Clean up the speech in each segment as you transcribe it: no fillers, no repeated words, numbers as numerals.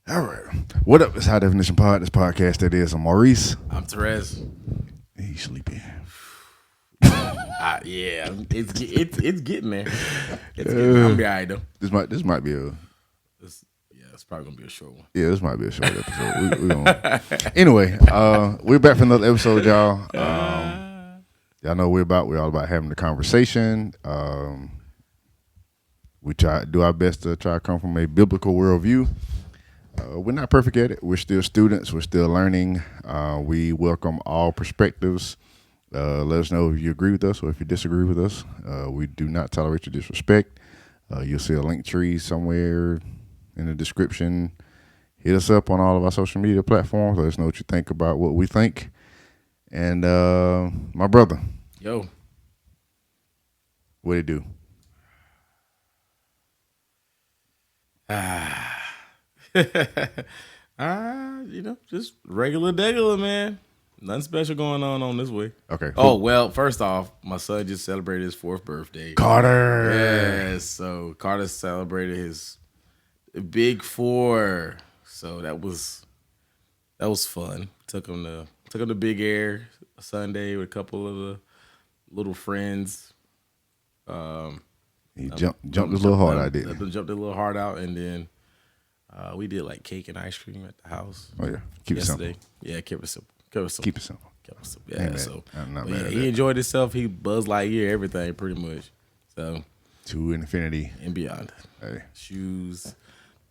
All right. What up? It's High Definition Pod. This podcast that is. I'm Maurice. I'm Therese. He's sleepy. Yeah, it's getting there. It's getting there. I'm be alright though. This might be It's probably gonna be a short one. this might be a short episode. we gonna, anyway, we're back for another episode, y'all. Y'all know we're all about having the conversation. We try to do our best to try to come from a biblical worldview. We're not perfect at it. We're still students. We're still learning. We welcome all perspectives. Let us know if you agree with us or if you disagree with us. We do not tolerate your disrespect. You'll see a link tree somewhere in the description. Hit us up on all of our social media platforms. Let us know what you think about what we think. And my brother. Yo. What it do? Just regular degular, man. Nothing special going on this week. Okay. Oh, well, first off, my son just celebrated his 4th birthday. Carter. Yes, so Carter celebrated his big 4. So that was fun. Took him to Big Air Sunday with a couple of the little friends. He jumped a little hard, I did. Jumped a little hard out, and then we did like cake and ice cream at the house. Oh yeah, keep yesterday. it simple. Yeah, keep it simple. Keep it simple. Yeah, Ain't so not but mad yeah, at he that. enjoyed himself. He Buzz Lightyear everything pretty much. So To infinity and beyond. Hey. Shoes,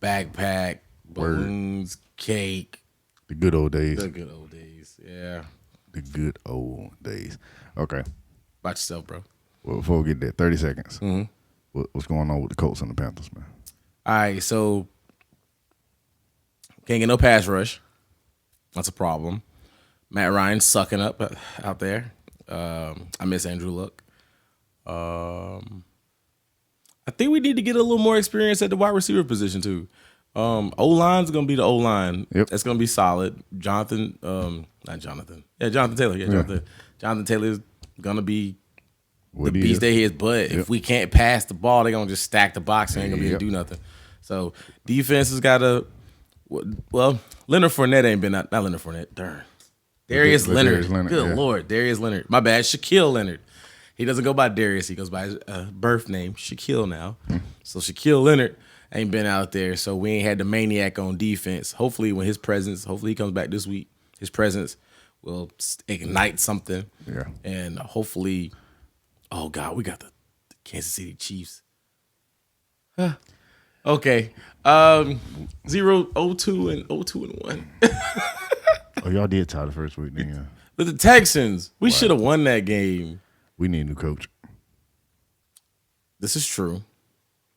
backpack, balloons, cake. The good old days. The good old days. Yeah. The good old days. Okay. About yourself, bro. Well, before we get there, 30 seconds. Mm-hmm. What's going on with the Colts and the Panthers, man? All right, so can't get no pass rush. That's a problem. Matt Ryan sucking up out there. I miss Andrew Luck. I think we need to get a little more experience at the wide receiver position too. O-line's gonna be the O-line. Yep. That's gonna be solid. Jonathan Taylor. Yeah, Jonathan Taylor is gonna be the beast that he is. But if we can't pass the ball, they're gonna just stack the box and ain't gonna be able to do nothing. So defense has got to. Well, Leonard Fournette ain't been not Leonard Fournette. Darn. Darius Leonard. Good Lord. Darius Leonard. My bad. Shaquille Leonard. He doesn't go by Darius. He goes by his birth name, Shaquille now. So Shaquille Leonard ain't been out there. So we ain't had the maniac on defense. Hopefully he comes back this week, his presence will ignite something. Yeah. And hopefully, oh, God, we got the Kansas City Chiefs. Okay. 0-2 and 0-2 and 1. Oh, y'all did tie the first week, then. But the Texans, we should have won that game. We need a new coach. This is true.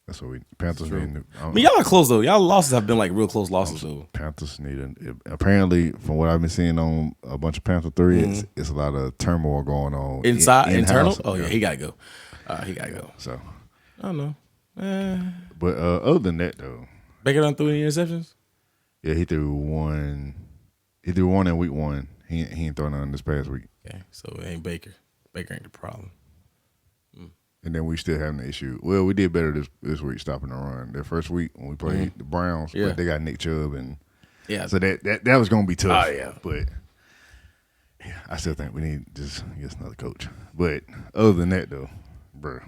That's what Panthers need a new. I mean, y'all are close though. Y'all losses have been like real close losses though. Panthers need apparently, from what I've been seeing on a bunch of Panther threads, it's a lot of turmoil going on internal. Oh yeah, he gotta go. He gotta go. So I don't know. but other than that though, Baker done threw any interceptions? yeah, he threw one. He threw one in week 1. He ain't throwing none this past week. Okay, so it ain't Baker. Baker ain't the problem. And then we still having the issue. Well, we did better this week stopping the run. Their first week when we played the Browns, but they got Nick Chubb and so that was gonna be tough. Oh yeah, but yeah, I still think we need just get another coach. But other than that though, bro,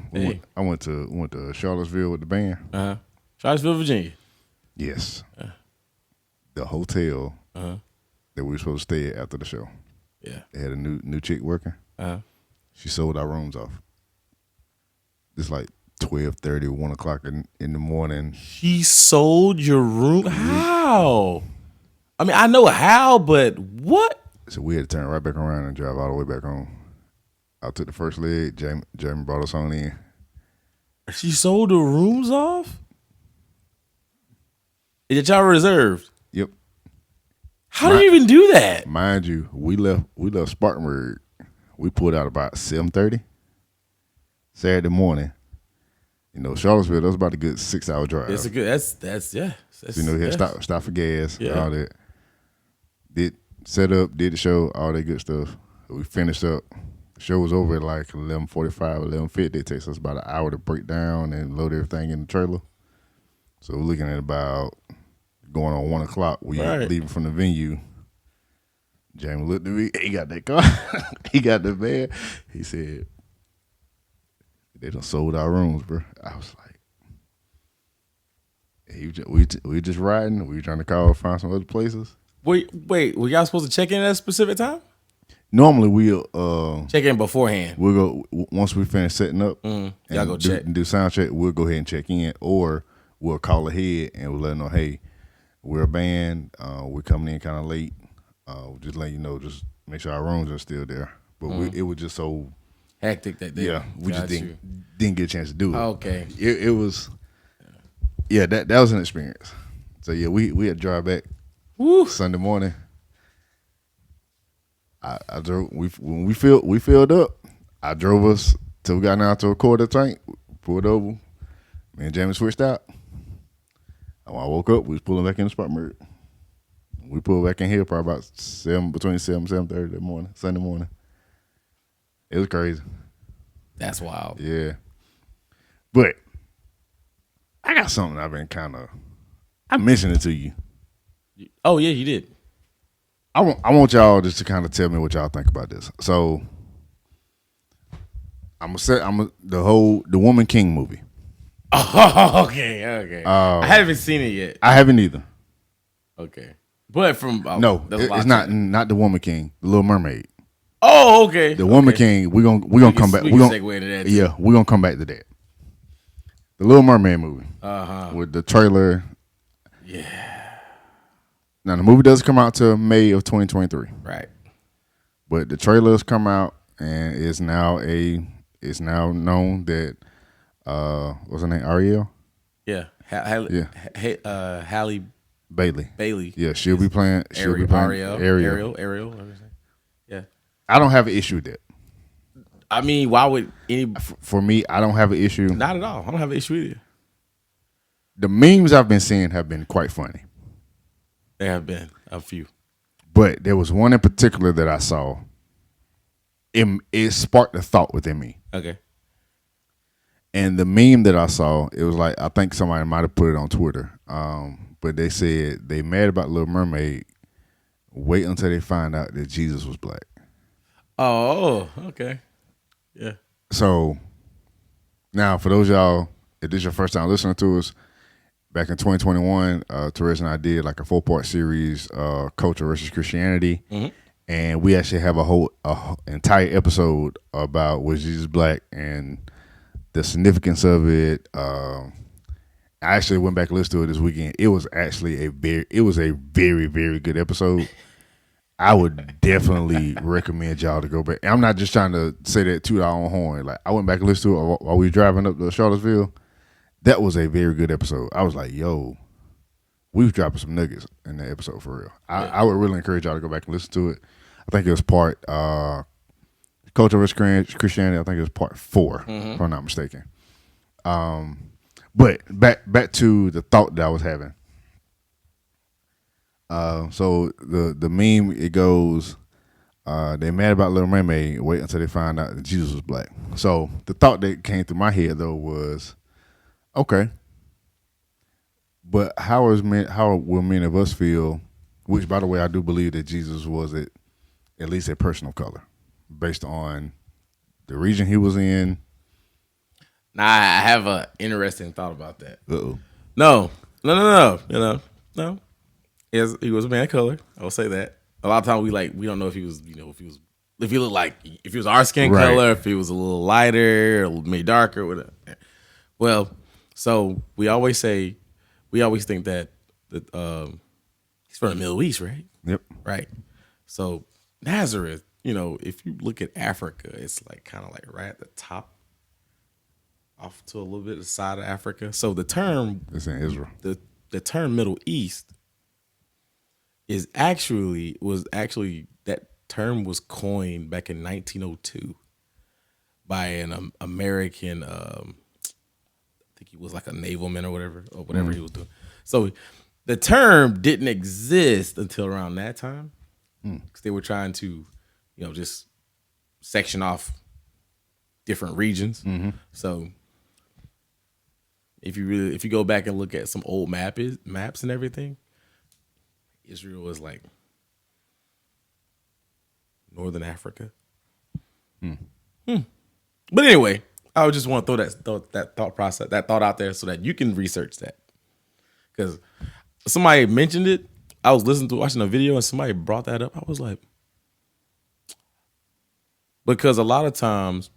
I went to Charlottesville with the band. Charlottesville, Virginia. Yes, the hotel that we were supposed to stay at after the show. Yeah, they had a new chick working. She sold our rooms off. It's like 12:30, 1 o'clock in the morning. She sold your room? How? I mean, I know how, but what? So we had to turn right back around and drive all the way back home. I took the first leg. Jamie brought us on in. She sold the rooms off? That y'all reserved? Yep. How do you even do that? Mind you, we left Spartanburg. We pulled out about 7:30 Saturday morning. You know, Charlottesville, that was about a good 6-hour drive. That's a good. That's yeah. So, you know, we had to stop for gas and all that. Did set up, did the show, all that good stuff. We finished up. The show was over at like 11:45, 11:50. It takes us about an hour to break down and load everything in the trailer. So we're looking at about going on 1 o'clock. We Right. leaving from the venue. Jamie looked at me. He got that car. He got the van. He said, "They done sold our rooms, bro." I was like, we just riding. We trying to call find some other places. Wait, were y'all supposed to check in at a specific time? Normally we'll Check in beforehand. we'll go once we finish setting up Y'all and go do, check. do sound check. We'll go ahead and check in, or we'll call ahead and we'll let them know, hey, we're a band. We're coming in kind of late. Just let you know. Just make sure our rooms are still there. But it was just so Hectic that day. we just Got you. didn't get a chance to do it. Okay. It was that was an experience. So yeah, we had to drive back Woo. Sunday morning. I drove. When we filled up. I drove us till we got down to a quarter tank. Pulled over. Me and Jamie switched out. When I woke up, we was pulling back in the spot merge. We pulled back in here probably about between 7:30 that morning, Sunday morning. It was crazy. That's wild. Yeah. But I got something I've been I mentioned it to you. Oh yeah, you did. I want y'all just to kind of tell me what y'all think about this. So the Woman King movie. Oh, okay. I haven't seen it yet. I haven't either. Okay, but from No, there's a lot it's to not it. the Woman King, the Little Mermaid. Oh, okay. The Woman King, we gonna come back. We can segue into that. Too. Yeah, we're gonna come back to that. The Little Mermaid movie. With the trailer. Yeah. Now the movie doesn't come out till May of 2023. Right. But the trailers come out and it's now known that what's her name? Ariel? Yeah. Halle Bailey. Yeah, she'll is be playing Ariel. Ariel. Yeah. I don't have an issue with that. I mean, why would any? For me, I don't have an issue. Not at all. I don't have an issue with it. The memes I've been seeing have been quite funny. There have been a few. But there was one in particular that I saw. It sparked a thought within me. Okay. And the meme that I saw, it was like, I think somebody might have put it on Twitter. But they said they mad about Little Mermaid. Wait until they find out that Jesus was black. Oh, okay. Yeah. So now for those y'all, if this is your first time listening to us, back in 2021, Therese and I did like a 4-part series, Culture versus Christianity. Mm-hmm. And we actually have a entire episode about was Jesus black and the significance of it. I actually went back and listened to it this weekend. It was actually a very, very good episode. I would definitely recommend y'all to go back. And I'm not just trying to say that to our own horn. Like I went back and listened to it while we were driving up to Charlottesville. That was a very good episode. I was like, yo, we was dropping some nuggets in that episode for real. I would really encourage y'all to go back and listen to it. I think it was part Culture versus Christianity. I think it was part 4, if I'm not mistaken. But back to the thought that I was having. So the meme, it goes, they mad about Little Mermaid, wait until they find out that Jesus was black. So the thought that came through my head though was, okay, but how will many of us feel, which by the way I do believe that Jesus was at least a person of color, based on the region he was in. Now I have an interesting thought about that. Uh-oh. No. No. He was a man of color. I will say that. A lot of times we don't know if he was, if he looked like, if he was our skin color, if he was a little lighter or maybe darker, whatever. Well, so we always think that he's from the Middle East, right? Yep. Right. So Nazareth, if you look at Africa, it's like kind of like right at the top, off to a little bit of the side of Africa. So the term, it's in Israel. The term Middle East was actually that term was coined back in 1902 by an American. I think he was like a navalman or whatever he was doing. So the term didn't exist until around that time because they were trying to, just section off different regions. Mm-hmm. So if you go back and look at some old maps and everything, Israel was like Northern Africa. But anyway, I would just want to throw that thought out there so that you can research that. Because somebody mentioned it. I was watching a video and somebody brought that up. I was like, because a lot of times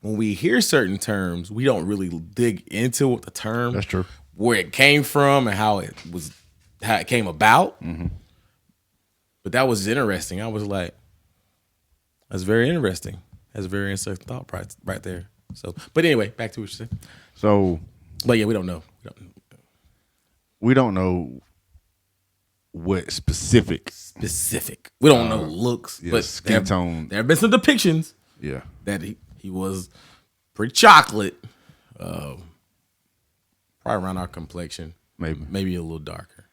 when we hear certain terms, we don't really dig into what the term, that's true, where it came from and how it came about. But that was interesting. I was like, that's very interesting. That's a very interesting thought right there. So, but anyway, back to what you said. So, but yeah, we don't know. We don't know what specific. We don't know looks, but skin tone. There have been some depictions. Yeah, that he was pretty chocolate, probably around our complexion. Maybe a little darker.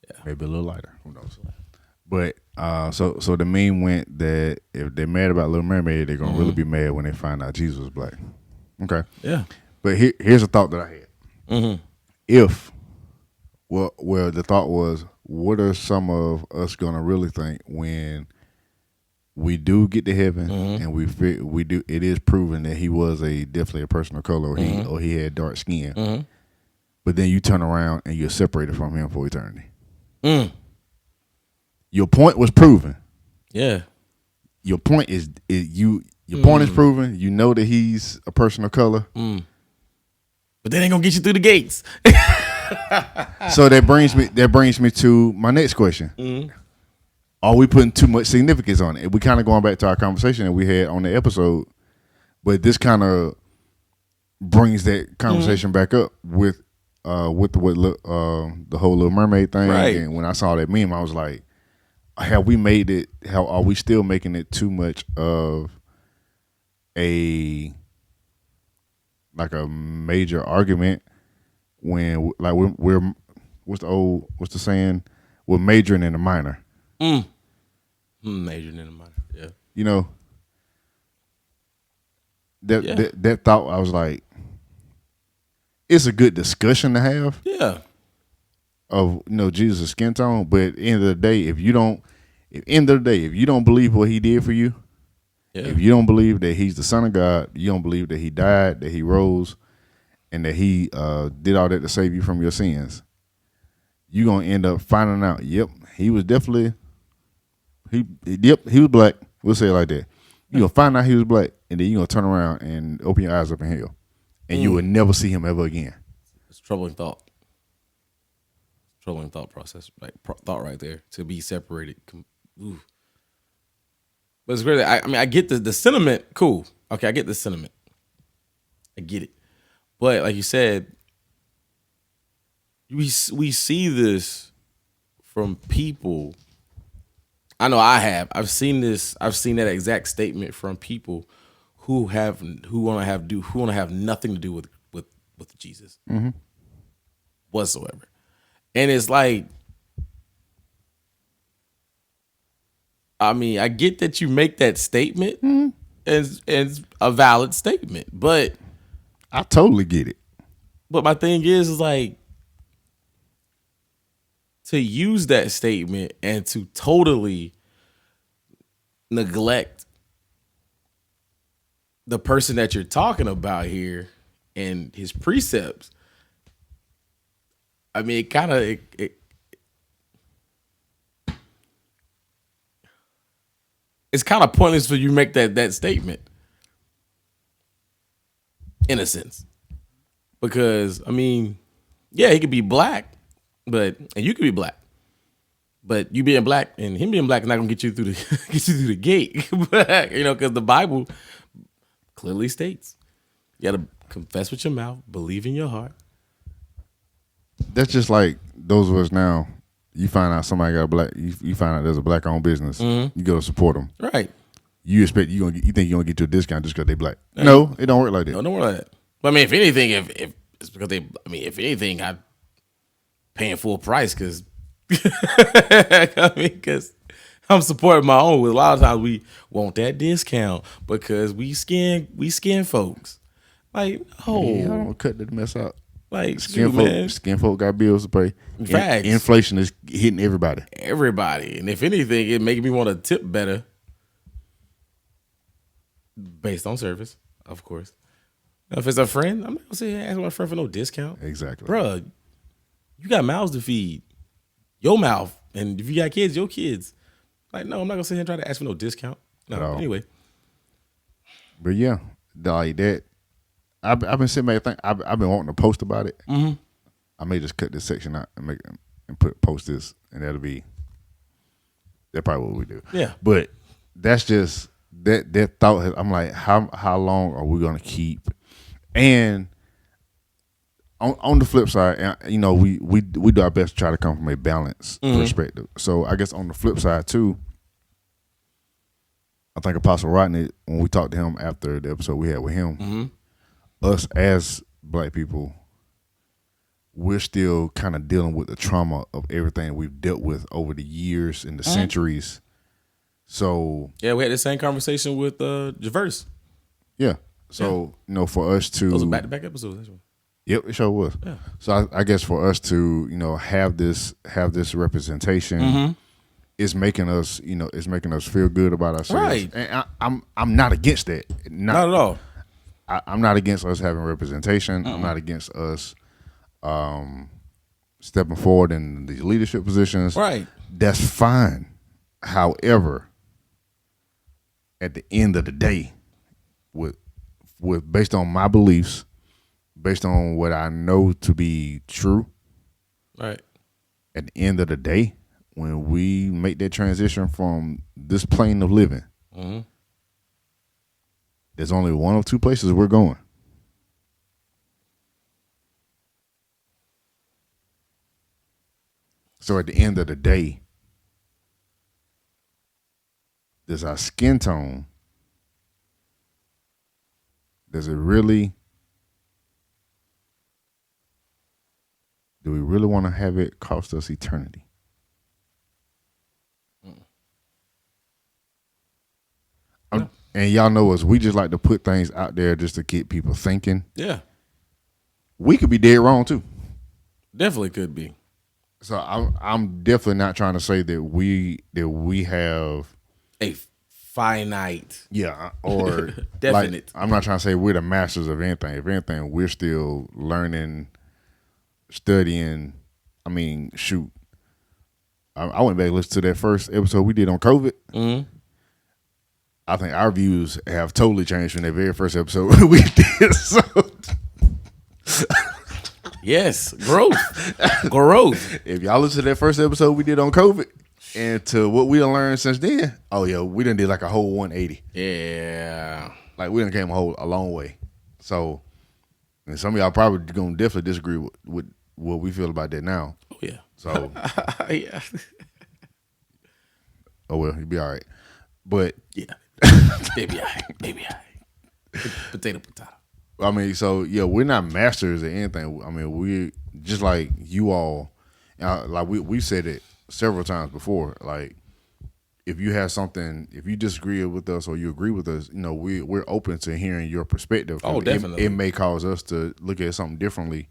Yeah, maybe a little lighter. Who knows? But so the meme went that if they're mad about Little Mermaid, they're gonna really be mad when they find out Jesus was black. Okay. Yeah. But here's a thought that I had. If well, the thought was, what are some of us gonna really think when we do get to heaven and we do? It is proven that he was definitely a person of color, or he had dark skin. But then you turn around and you're separated from him for eternity. Your point was proven. Yeah. Your point is Your point is proven. You know that he's a person of color. But that ain't gonna get you through the gates. So that brings me to my next question. Are we putting too much significance on it? We kind of going back to our conversation that we had on the episode, but this kind of brings that conversation back up with the whole Little Mermaid thing. Right. And when I saw that meme, I was like, have we made it? How are we still making it too much of a major argument when we're what's the saying? We're majoring in a minor. Majoring in a minor. Yeah. You know, that thought, I was like, it's a good discussion to have. Yeah. Of Jesus' skin tone, but at the end of the day, if you don't believe what he did for you, if you don't believe that he's the Son of God, you don't believe that he died, that he rose, and that he did all that to save you from your sins, you're gonna end up finding out. Yep, he was definitely he was black. We'll say it like that. You're gonna find out he was black, and then you're gonna turn around and open your eyes up in hell, and you will never see him ever again. It's a troubling thought. Troubling thought process, thought right there, to be separated. Ooh. But it's great. I get the sentiment. Cool. Okay, I get the sentiment. I get it. But like you said, we see this from people. I know I have. I've seen this. I've seen that exact statement from people who want to have nothing to do with Jesus whatsoever. And it's like, I mean, I get that you make that statement as a valid statement, but I totally get it. But my thing is like, to use that statement and to totally neglect the person that you're talking about here and his precepts. I mean, it's kind of pointless for you to make that statement, in a sense, because I mean, yeah, he could be black, and you could be black, but you being black and him being black is not gonna get you through the gate, because the Bible clearly states you gotta confess with your mouth, believe in your heart. That's just like those of us now. You find out somebody got a black. You find out there's a black-owned business. You go to support them. Right. You expect you think you're gonna get you a discount just because they black. No, it don't work like that. No, don't work like that. But I mean, if anything, if it's because if anything, I'm paying full price because I'm supporting my own. A lot of times we want that discount because we skin folks. Like, Hey, I don't cut that mess out. Like, skin folk got bills to pay. Facts. Inflation is hitting everybody. Everybody. And if anything, it makes me want to tip better based on service, of course. Now, if it's a friend, I'm not going to say ask my friend for no discount. Exactly. Bruh, you got mouths to feed. Your mouth. And if you got kids, your kids. Like, no, I'm not going to sit here and try to ask for no discount. No, anyway. But yeah, like that. I've been sitting back thinking, I've been wanting to post about it. Mm-hmm. I may just cut this section out and post this, and that's probably what we do. Yeah. But that's just that thought. I'm like, how long are we gonna keep? And on the flip side, you know, we do our best to try to come from a balanced perspective. So I guess on the flip side too, I think Apostle Rodney, when we talked to him after the episode we had with him, us as Black people, we're still kind of dealing with the trauma of everything we've dealt with over the years and the centuries. So yeah, we had the same conversation with Javerse. Yeah. So you know, for us to those are back-to-back episodes. That's right. Yep, it sure was. Yeah. So I guess for us to, you know, have this representation is making us, you know, it's making us feel good about ourselves. Right. And I'm not against that. Not at all. I'm not against us having representation. I'm not against us stepping forward in these leadership positions. Right. That's fine. However, at the end of the day, with based on my beliefs, based on what I know to be true, right, at the end of the day, when we make that transition from this plane of living, there's only one of two places we're going. So at the end of the day, does our skin tone, do we really want to have it cost us eternity? No. And y'all know us, we just like to put things out there just to get people thinking. Yeah. We could be dead wrong too. Definitely could be. So I'm definitely not trying to say that we have a finite. Yeah, or definite. Like, I'm not trying to say we're the masters of anything. If anything, we're still learning, studying. I mean, shoot. I went back and listened to that first episode we did on COVID. Mm-hmm. I think our views have totally changed from that very first episode we did. So. Yes, growth. Growth. If y'all listen to that first episode we did on COVID and to what we done learned since then, oh yeah, we done did like a whole 180. Yeah. Like we done came a long way. So, and some of y'all probably gonna definitely disagree with what we feel about that now. Oh yeah. So yeah. Oh well, you'll be all right. But yeah. Maybe all right. Potato. I mean, so yeah, we're not masters at anything. I mean, we just like you all, like we said it several times before. Like, if you have something, if you disagree with us or you agree with us, you know, we're open to hearing your perspective. Oh, definitely. It may cause us to look at something differently,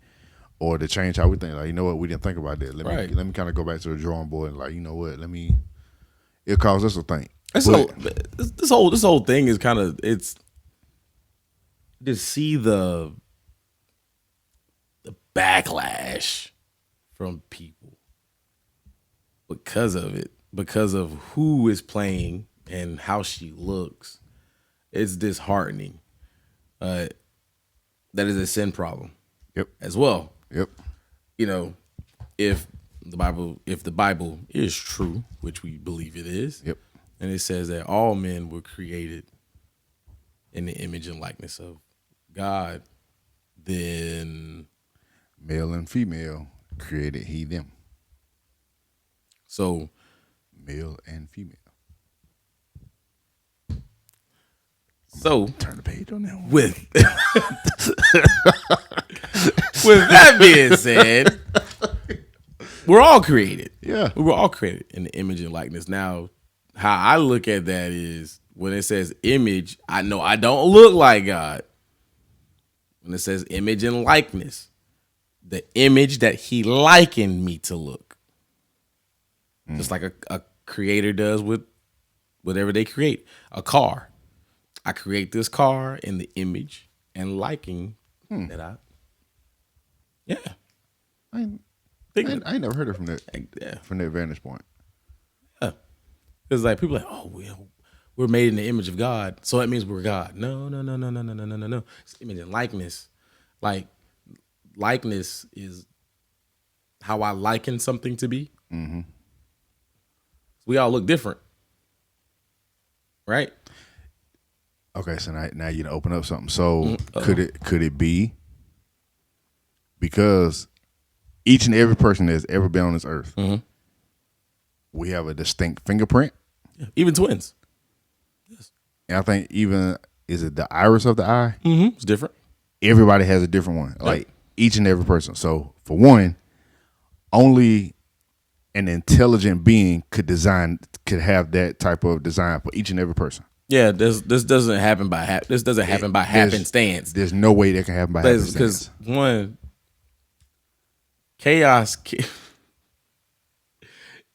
or to change how we think. Like, you know what, we didn't think about that. Let me kind of go back to the drawing board and like, you know what, it caused us to think. So this whole thing is kind of it's. To see the backlash from people because of it, because of who is playing and how she looks, it's disheartening. That is a sin problem. Yep. As well. Yep. You know, if the Bible is true, which we believe it is, yep, and it says that all men were created in the image and likeness of God, then male and female created he them. So male and female. So turn the page on that one. With that being said, we're all created. Yeah. We were all created in the image and likeness. Now, how I look at that is when it says image, I know I don't look like God. When it says image and likeness, the image that he likened me to look. Just like a creator does with whatever they create. A car. I create this car in the image and liking that yeah. I ain't, Think I ain't never heard it from that yeah. from that vantage point. Yeah. Because like people are like, oh, we're made in the image of God, so that means we're God. No. It's image and likeness. Like likeness is how I liken something to be. Mm-hmm. We all look different, right? Okay, so now you open up something. So could it be because each and every person that's ever been on this earth, we have a distinct fingerprint? Yeah. Even twins. Yes. And I think even is it the iris of the eye? Mm-hmm. It's different. Everybody has a different one. Like each and every person. So for one, only an intelligent being could have that type of design for each and every person. Yeah, this doesn't happen by happenstance. There's no way that can happen by happenstance. Because one, chaos.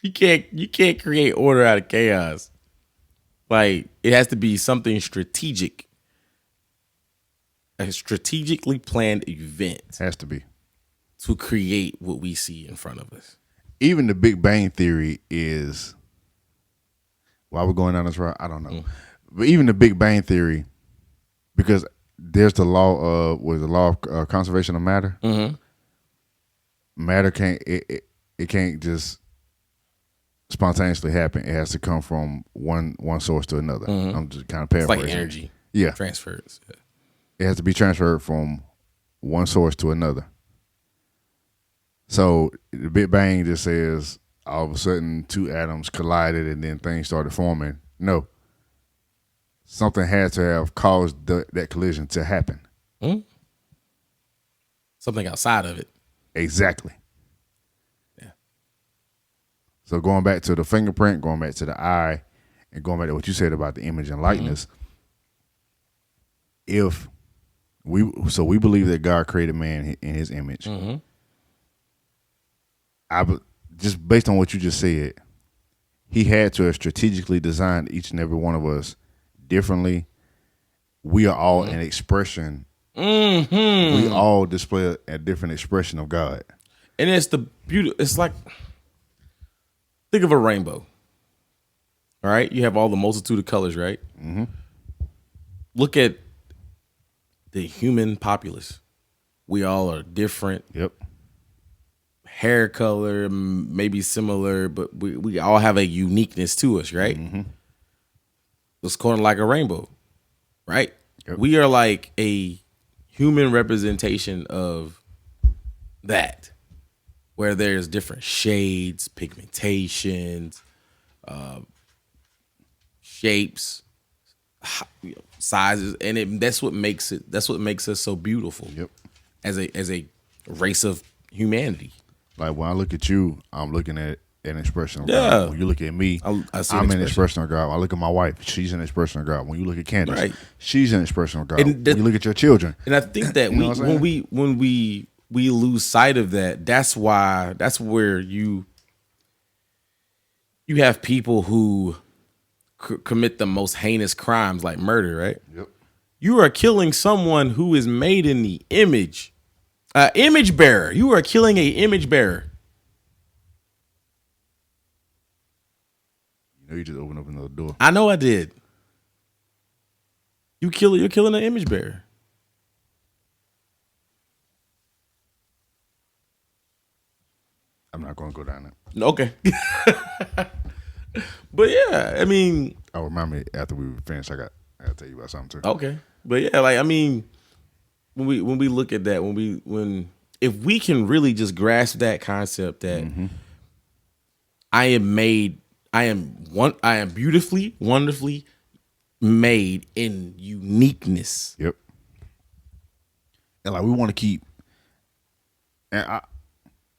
You can't create order out of chaos. Like it has to be something strategic, a strategically planned event. Has to be to create what we see in front of us. Even the Big Bang Theory is. Why we're going down this route, I don't know. But even the Big Bang Theory, because there's the law of conservation of matter. Mm-hmm. Matter can't just spontaneously happen. It has to come from one source to another. Mm-hmm. I'm just kind of paraphrasing. It's like energy. Yeah, transfers. Yeah. It has to be transferred from one source to another. So the Big Bang just says all of a sudden two atoms collided and then things started forming. No. Something had to have caused that collision to happen. Mm-hmm. Something outside of it. Exactly. Yeah. So going back to the fingerprint, going back to the eye, and going back to what you said about the image and likeness, if we believe that God created man in his image. Mm-hmm. Just based on what you just said, he had to have strategically designed each and every one of us differently. We are all an expression. Mm-hmm. We all display a different expression of God. And it's the beauty. It's like, think of a rainbow. All right. You have all the multitude of colors, right? Mm-hmm. Look at the human populace. We all are different. Yep. Hair color, maybe similar, but we all have a uniqueness to us, right? Mm-hmm. It's kind of like a rainbow, right? Yep. We are like a human representation of that, where there's different shades, pigmentations, shapes, sizes, and that's what makes it. That's what makes us so beautiful. Yep. As a race of humanity. Like when I look at you, I'm looking at an expression of God. When you look at me, I'm an expression of God. When I look at my wife, she's an expression of God. When you look at Candace, she's an expression of God. When you look at your children, and I think that when we lose sight of that, that's where you have people who commit the most heinous crimes like murder, right? Yep. You are killing someone who is made in the image. Image bearer. You are killing a image bearer. You know, you just opened up another door. I know I did. You're killing an image bearer. I'm not going to go down there. Okay. But yeah, I mean. Oh, remind me after we finish. I got to tell you about something too. Okay. But yeah, like I mean. When we look at that, if we can really just grasp that concept that I am beautifully, wonderfully made in uniqueness. Yep. And like we want to keep, and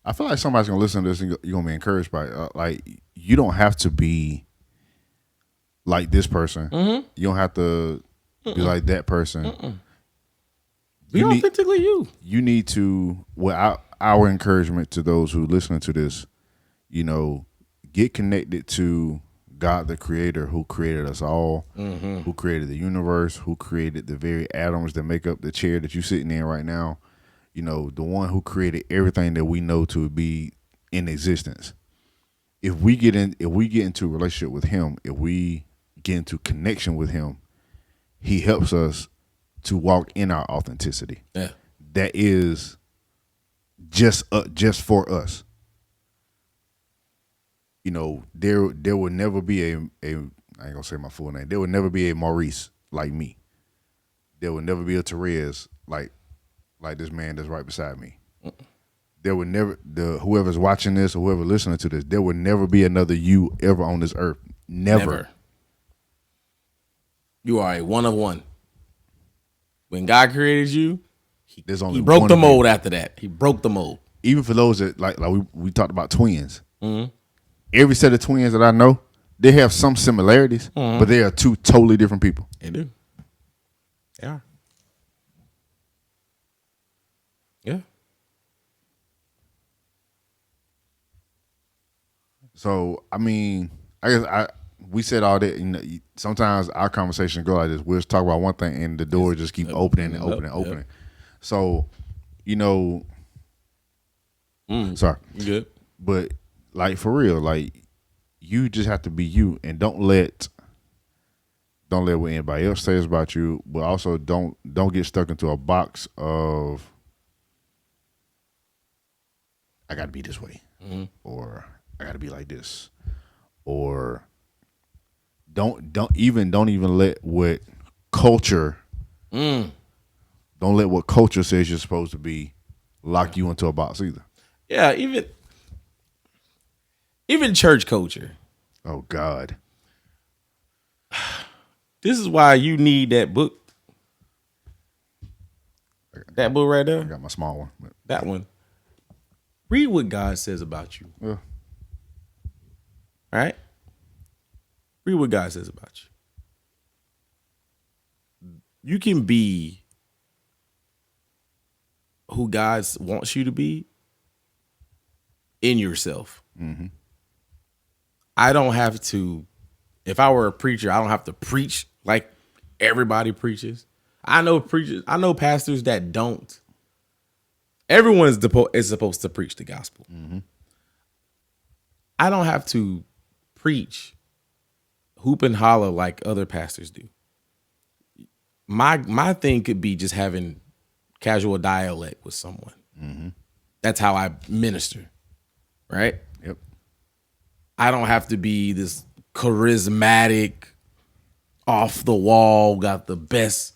I feel like somebody's gonna listen to this and you're gonna be encouraged by it. Like you don't have to be like this person. Mm-hmm. You don't have to be like that person. Mm-mm. Be authentically you. You need to. Well, our encouragement to those who listening to this, get connected to God, the Creator, who created us all, who created the universe, who created the very atoms that make up the chair that you're sitting in right now. The one who created everything that we know to be in existence. If we get into a relationship with Him, if we get into connection with Him, He helps us to walk in our authenticity. Yeah, that is just for us. There will never be a I ain't gonna say my full name. There will never be a Maurice like me. There will never be a Therese like this man that's right beside me. There will never whoever's watching this or whoever listening to this, there will never be another you ever on this earth. Never. You are a one of one. When God created you, he broke one the mold after that. He broke the mold. Even for those that like we talked about twins. Every set of twins that I know, they have some similarities, but they are two totally different people. They do. They are. Yeah. So I guess we said all that. Sometimes our conversations go like this. We'll talk about one thing, and the door just keep opening and opening and opening. Yep. So, sorry, you good? But like for real, like you just have to be you, and don't let what anybody else says about you. But also don't get stuck into a box of I got to be this way, or I got to be like this, or don't even let what culture don't let what culture says you're supposed to be lock you into a box either. Yeah, even church culture. Oh God, this is why you need that book. That book right there. I got my small one. But. That one. Read what God says about you. Yeah. All right? Read what God says about you. You can be who God wants you to be in yourself. Mm-hmm. I don't have to, if I were a preacher, I don't have to preach like everybody preaches. I know pastors that don't. Everyone is supposed to preach the gospel. Mm-hmm. I don't have to preach hoop and holler like other pastors do. My thing could be just having casual dialect with someone. Mm-hmm. That's how I minister, right? Yep. I don't have to be this charismatic, off the wall, got the best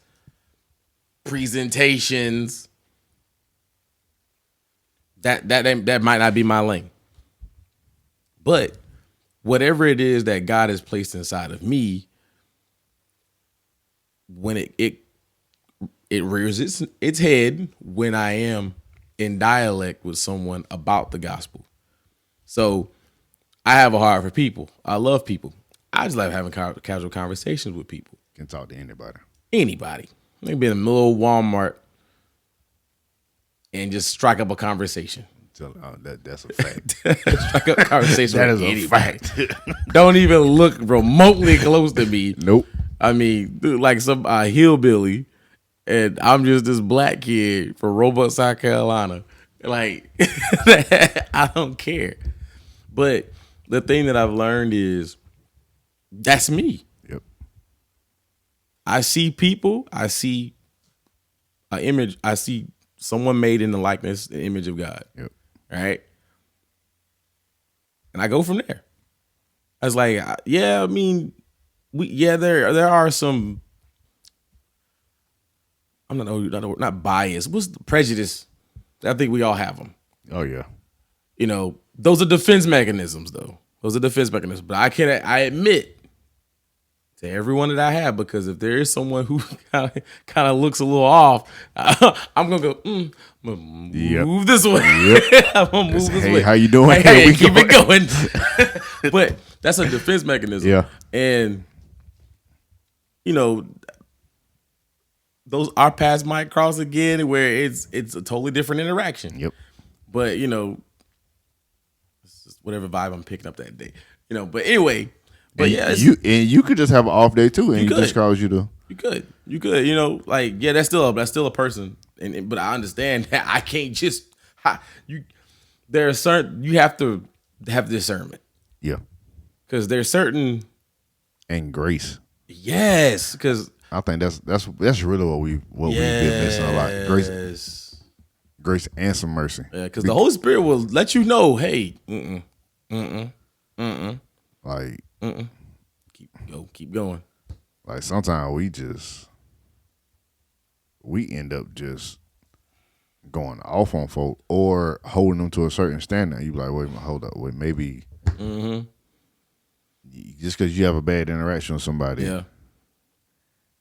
presentations. That might not be my lane. But whatever it is that God has placed inside of me, when it rears its head when I am in dialect with someone about the gospel. So I have a heart for people. I love people. I just like having casual conversations with people. Can talk to anybody. Anybody. I can be in the middle of Walmart and just strike up a conversation. That's a fact. Strike up a conversation. That with is anybody. a fact. Don't even look remotely close to me. Nope. I mean, dude, like some hillbilly, and I'm just this black kid from Roebuck, South Carolina. Like, I don't care. But the thing that I've learned is that's me. Yep. I see people. I see an image. I see someone made in the likeness, the image of God. Yep. Right. And I go from there. I was like, yeah, I mean, there are some. I'm not biased. What's the prejudice? I think we all have them. Oh yeah. You know, those are defense mechanisms, though. Those are defense mechanisms. But I admit to everyone that I have, because if there is someone who kind of looks a little off, I'm gonna go. Move this way. Yep. I'm gonna move this way. How you doing? Hey, we keep it going. But that's a defense mechanism. Yeah. And you know, those our paths might cross again, where it's a totally different interaction. Yep. But it's just whatever vibe I'm picking up that day. But anyway, but And yeah, you could just have an off day too, and you he just could. calls you to. You could. Like yeah, that's still a person, but I understand that I can't just you. There are certain you have to have discernment Yeah. because there's certain And grace. yes because I think that's really we've been missing a lot. Grace and some mercy. Yeah, because the Holy Spirit will let you know, hey, Like keep going. like sometimes we end up just going off on folk or holding them to a certain standard. You be like, wait a minute, hold up, wait, maybe just because you have a bad interaction with somebody, Yeah,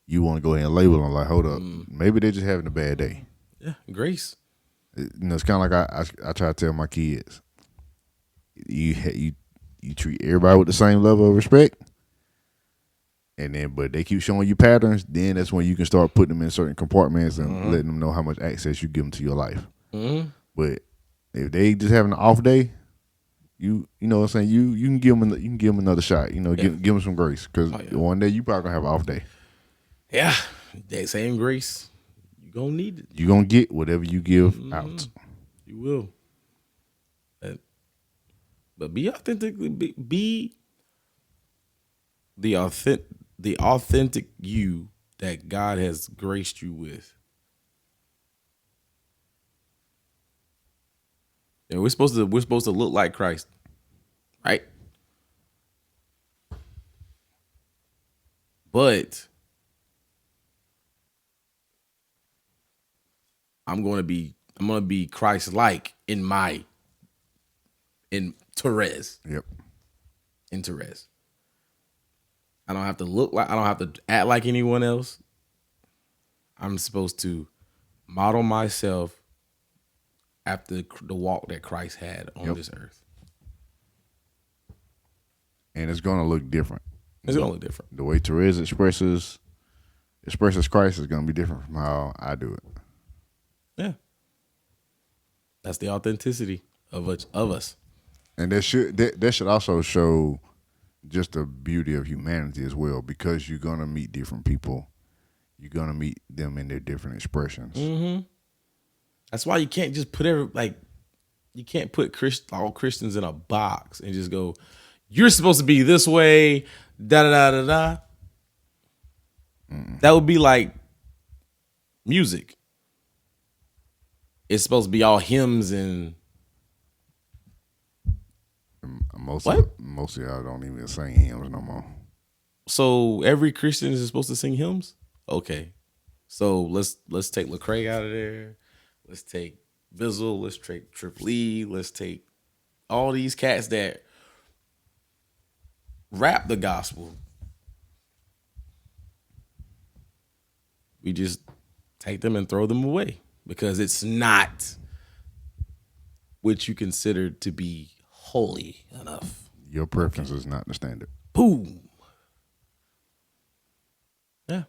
you want to go ahead and label them like, hold up, maybe they're just having a bad day. yeah, grace. It's kind of like I try to tell my kids, you treat everybody with the same level of respect, and then but they keep showing you patterns. Then that's when you can start putting them in certain compartments and letting them know how much access you give them to your life. But if they just having an off day, you know what I'm saying, you can give them another shot. Give them some grace because one day you probably gonna have an off day. Yeah, that same grace, you gonna need it. You gonna get whatever you give out. You will. But be authentically be the authentic you that God has graced you with. And we're supposed to look like Christ, right? But I'm gonna be Christ-like in Therese. Yep. In Therese. I don't have to act like anyone else. I'm supposed to model myself after the walk that Christ had on this earth. And it's gonna look different. It's gonna look different. The way Therese expresses Christ is gonna be different from how I do it. Yeah. That's the authenticity of us. And that should also show just the beauty of humanity as well, because you're gonna meet different people. You're gonna meet them in their different expressions. That's why you can't just put you can't put all Christians in a box and just go, you're supposed to be this way, da da da da da. That would be like music. It's supposed to be all hymns and Most of y'all don't even sing hymns no more. So every Christian is supposed to sing hymns? Okay. So let's take Lecrae out of there. Let's take Bizzle. Let's take Triple E. Let's take all these cats that rap the gospel. We just take them and throw them away because it's not what you consider to be holy enough. Your preference is not the standard. Boom. Yeah.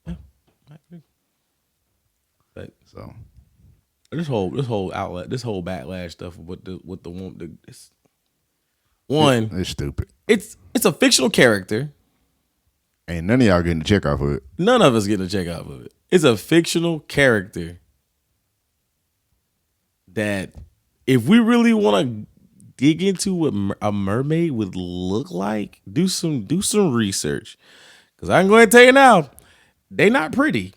Yeah. I agree. But So this whole backlash stuff with the one it's stupid. it's a fictional character. Ain't none of y'all getting a check off of it. None of us get a check off of it. It's a fictional character that if we really want to dig into what a mermaid would look like, do some research. Because I'm going to tell you now, they not pretty.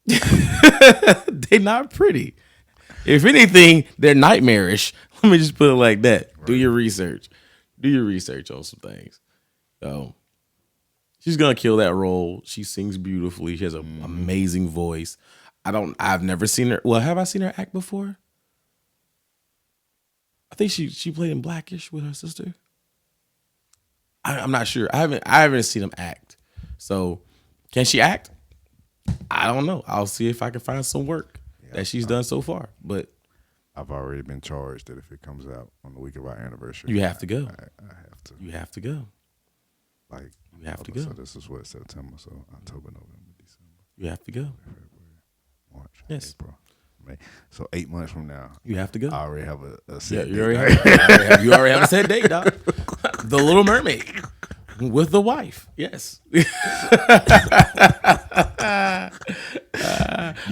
They not pretty. If anything, they're nightmarish. Let me just put it like that. Right. Do your research. Do your research on some things. So she's gonna kill that role. She sings beautifully. She has an amazing voice. I've never seen her. Well, have I seen her act before? I think she played in Blackish with her sister. I'm not sure. I haven't seen them act. So can she act? I don't know. I'll see if I can find some work that she's done so far. But I've already been charged that if it comes out on the week of our anniversary, you have to go. I have to. You have to go. Like you have to go. So this is what, September, so October, November, December. You have to go. March, Yes. April, May. So 8 months from now, You have to go. I already have a Yeah, set you date. already have a set date, dog. The Little Mermaid with the wife. Yes. Yeah.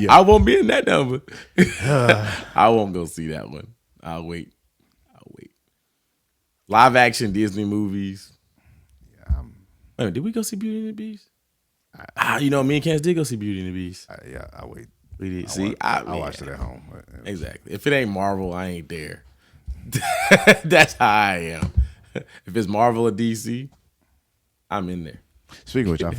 I won't be in that number. I won't go see that one. I'll wait. Live action Disney movies. Wait, a minute, did we go see Beauty and the Beast? Me and Cass did go see Beauty and the Beast. I wait. We did. I watched it at home. Exactly. If it ain't Marvel, I ain't there. That's how I am. If it's Marvel or DC, I'm in there. Speaking of which, I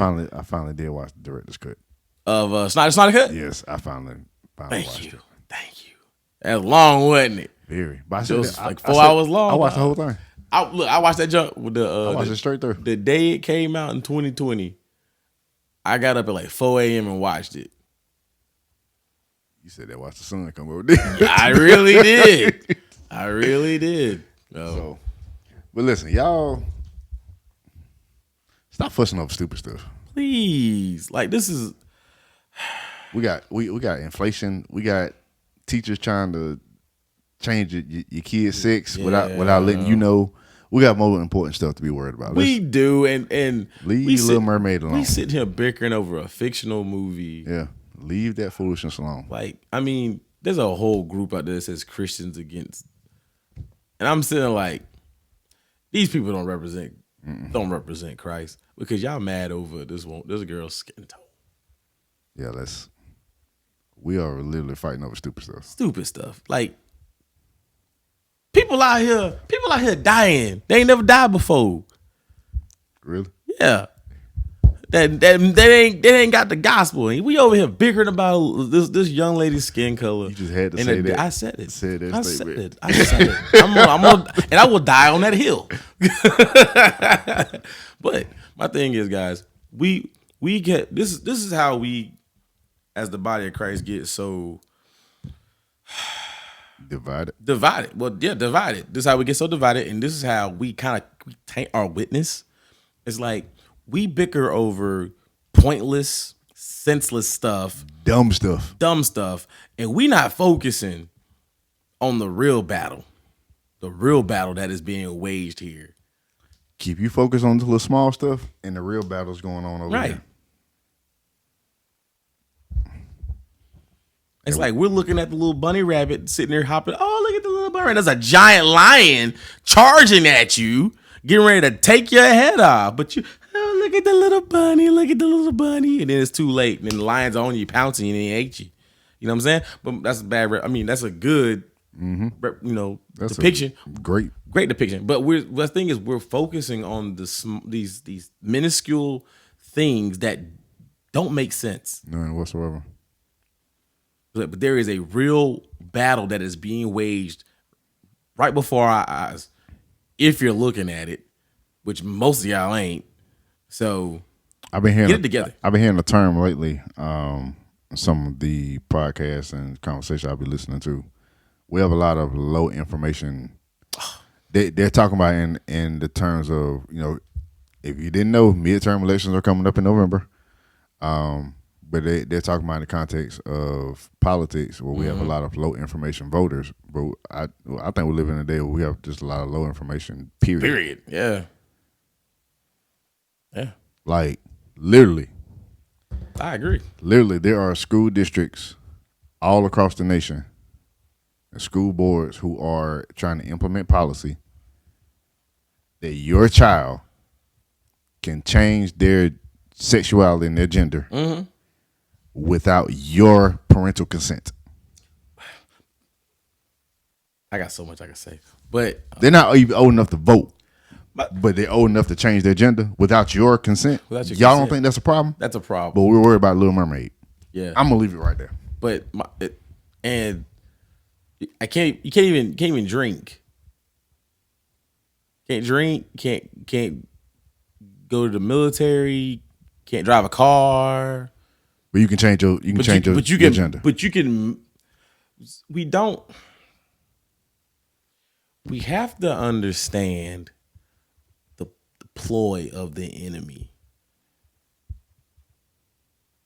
finally did watch the director's cut Of Snyder Cut? Yes, I finally watched it. Thank you. That's long, wasn't it? Very. But It was like 4 hours long. I watched the whole thing. I watched that junk with I watched it straight through. The day it came out in 2020. I got up at like 4 a.m. and watched it. You said that watch the sun come over there. I really did. I really did. So, but listen, y'all, stop fussing over stupid stuff. Please, like this is. We got inflation. We got teachers trying to change your kids' sex without letting you know. We got more important stuff to be worried about. We do, and leave Little Mermaid alone. We sit here bickering over a fictional movie. Yeah, leave that foolishness alone. Like, I mean, there's a whole group out there that says Christians against, and I'm sitting like, these people don't represent Christ because y'all mad over this girl's skin tone. Yeah, we are literally fighting over stupid stuff. Stupid stuff. Like, people out here dying. They ain't never died before. Really? Yeah. They ain't got the gospel. We over here bickering about this young lady's skin color. You just had to say that. I said it. I said it. I said it. And I will die on that hill. But my thing is, guys, we get this is how we, as the body of Christ, get so divided. Well, yeah, divided. This is how we get so divided, and this is how we kind of taint our witness. It's like we bicker over pointless, senseless stuff, dumb stuff, and we not focusing on the real battle that is being waged here. Keep you focused on the little small stuff, and the real battle's going on over there. It's like we're looking at the little bunny rabbit sitting there hopping. Oh, look at the little bunny. There's a giant lion charging at you, getting ready to take your head off. But look at the little bunny. Look at the little bunny. And then it's too late. And then the lion's on you, pouncing, and he ate you. You know what I'm saying? But that's a bad. I mean, that's a good, that's depiction. Great depiction. But the thing is, we're focusing on these minuscule things that don't make sense. None whatsoever. But there is a real battle that is being waged right before our eyes, if you're looking at it, which most of y'all ain't. So I've been hearing get it together. I've been hearing the term lately. Some of the podcasts and conversations I've been listening to. We have a lot of low information. They're talking about in the terms of, if you didn't know, midterm elections are coming up in November. But they're talking about in the context of politics, where we have a lot of low information voters. But I think we live in a day where we have just a lot of low information. Period. Yeah. Like literally. I agree. Literally, there are school districts all across the nation, and school boards who are trying to implement policy that your child can change their sexuality and their gender. Without your parental consent. I got so much I can say, but they're not even old enough to vote, but they're old enough to change their gender without your consent. Y'all don't think that's a problem? That's a problem. But we're worried about Little Mermaid. Yeah, I'm gonna leave it right there. But and I can't. You can't even drink. Can't drink. Can't go to the military. Can't drive a car. But you can change your gender. But you can. We have to understand the ploy of the enemy.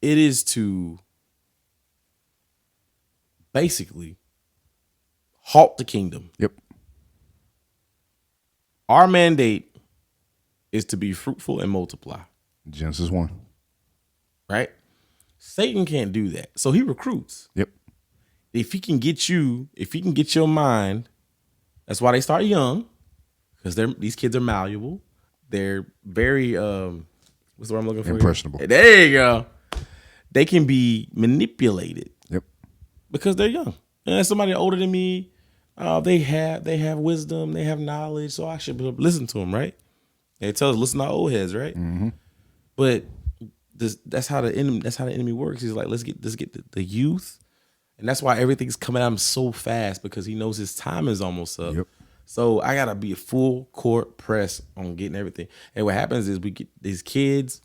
It is to basically halt the kingdom. Yep. Our mandate is to be fruitful and multiply. Genesis 1. Right? Satan can't do that. So he recruits. Yep. If he can get your mind, that's why they start young, because these kids are malleable. They're very what's the word I'm looking for? Impressionable. Here? There you go. They can be manipulated. Yep. Because they're young. And somebody older than me, they have wisdom, they have knowledge, so I should listen to them, right? They tell us listen to our old heads, right? Mm-hmm. But that's how the enemy works. He's like, let's get the youth, and that's why everything's coming at him so fast, because he knows his time is almost up. Yep. So I gotta be a full court press on getting everything. And what happens is we get these kids.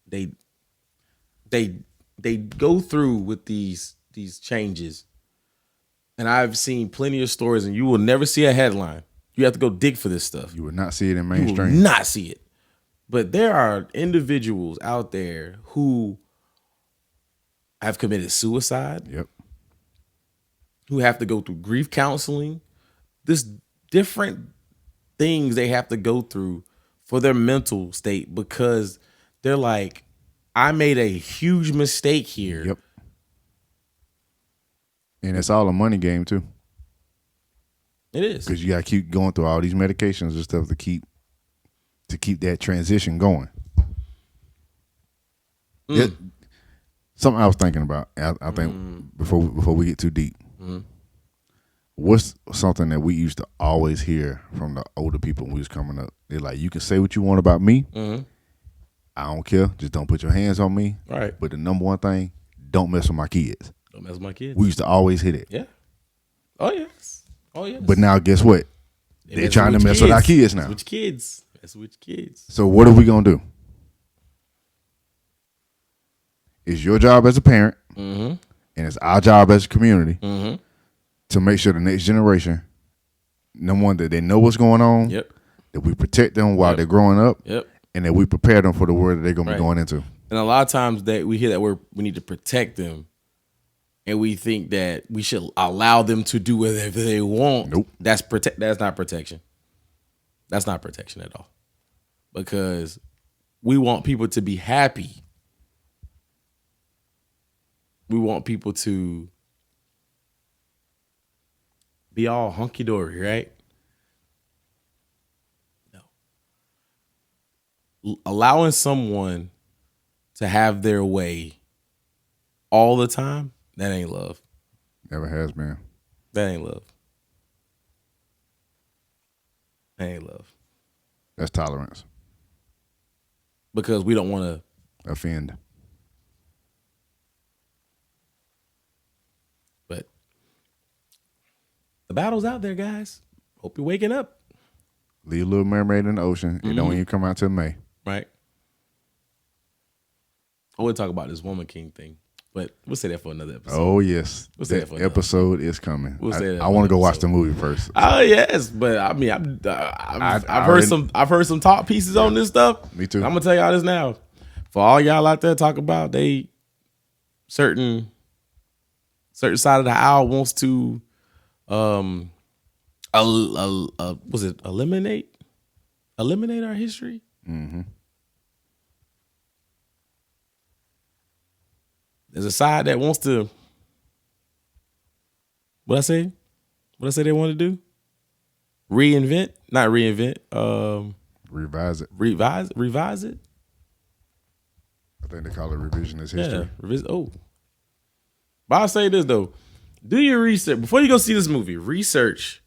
They go through with these changes, and I've seen plenty of stories, and you will never see a headline. You have to go dig for this stuff. You would not see it in You mainstream. will not see it. But there are individuals out there who have committed suicide. Yep. Who have to go through grief counseling. There's different things they have to go through for their mental state, because they're like, I made a huge mistake here. Yep. And it's all a money game too. It is. Because you gotta keep going through all these medications and stuff to keep that transition going. Something I was thinking about. I think before we get too deep. What's something that we used to always hear from the older people when we was coming up? They're like, you can say what you want about me. I don't care. Just don't put your hands on me. Right. But the number one thing, don't mess with my kids. Don't mess with my kids. We used to always hit it. Yeah. Oh yes. Oh yes. But now guess what? They're trying to mess with our kids now. Mess with kids. Mess with kids. So what are we gonna do? It's your job as a parent, and it's our job as a community to make sure the next generation, number one, that they know what's going on, that we protect them while they're growing up, and that we prepare them for the world that they're gonna be going into. And a lot of times that we hear that word, we need to protect them, and we think that we should allow them to do whatever they want. Nope. That's not protection. That's not protection at all. Because we want people to be happy. We want people to be all hunky-dory, right? No. Allowing someone to have their way all the time, that ain't love. Never has been. That ain't love. That ain't love. That's tolerance. Because we don't want to offend. But the battle's out there, guys. Hope you're waking up. Leave Little Mermaid in the ocean. It don't even come out till May. Right. I want to talk about this Woman King thing, but we'll say that for another episode. Oh yes, we'll say that for episode is coming. We'll say that I want to go watch the movie first. Oh yes, but I mean, I've heard some talk pieces on this stuff. Me too. I'm gonna tell y'all this now. For all y'all out there talk about they certain side of the aisle wants to was it eliminate our history? Mm-hmm. There's a side that wants to, what I say they want to do? Not reinvent. Revise it. Revise it. I think they call it revisionist history. Yeah. But I'll say this though. Do your research. Before you go see this movie, research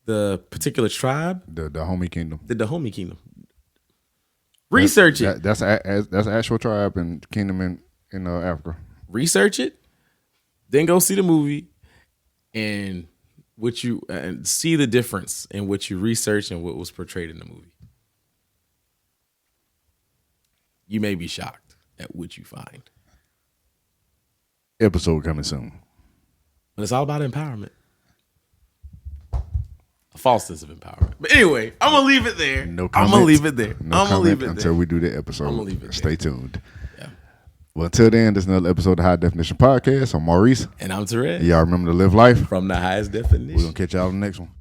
the particular tribe. The Dahomey Kingdom. The Dahomey Kingdom. Research it. That's an actual tribe and kingdom in Africa. Research it, then go see the movie, and see the difference in what you researched and what was portrayed in the movie. You may be shocked at what you find. Episode coming soon. But it's all about empowerment. A false sense of empowerment. But anyway, I'm gonna leave it there. No comment. I'm gonna leave it there. No I'm gonna leave it until we do the episode. I'm gonna leave it Stay there. tuned. Yeah. Well, until then, this is another episode of the High Definition Podcast. I'm Maurice. And I'm Therese. Y'all remember to live life. From the highest definition. We're gonna catch y'all on the next one.